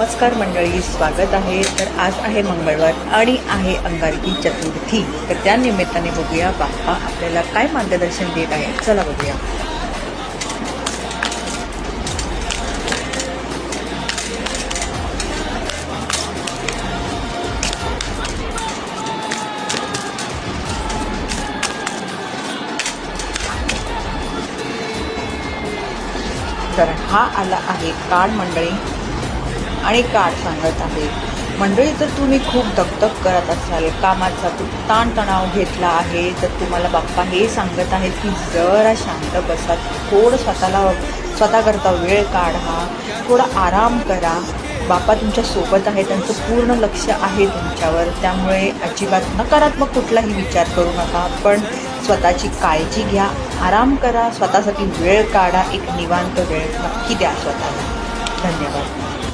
नमस्कार मंडळी, स्वागत आहे. तर आज आहे मंगळवार आणि आहे अंगारकी चतुर्थी. तर त्या निमित्ताने बघूया बाप्पा आपल्याला काय मार्गदर्शन देत आहे. चला बघूया. तर हा आला आहे कार्ड मंडळी आणि कार्ड सांगत आहे मंडळी, जर तुम्ही खूप दगदग करत असाल, कामाचा खूप ताणतणाव घेतला आहे, तर तुम्हाला बाप्पा हे सांगत आहेत की जरा शांत बसा, थोडं स्वतःकरता वेळ काढा, थोडा आराम करा. बाप्पा तुमच्या सोबत आहे, त्यांचं पूर्ण लक्ष आहे तुमच्यावर. त्यामुळे अजिबात नकारात्मक कुठलाही विचार करू नका, पण स्वतःची काळजी घ्या, आराम करा, स्वतःसाठी वेळ काढा, एक निवांत वेळ नक्की द्या स्वतःला. धन्यवाद.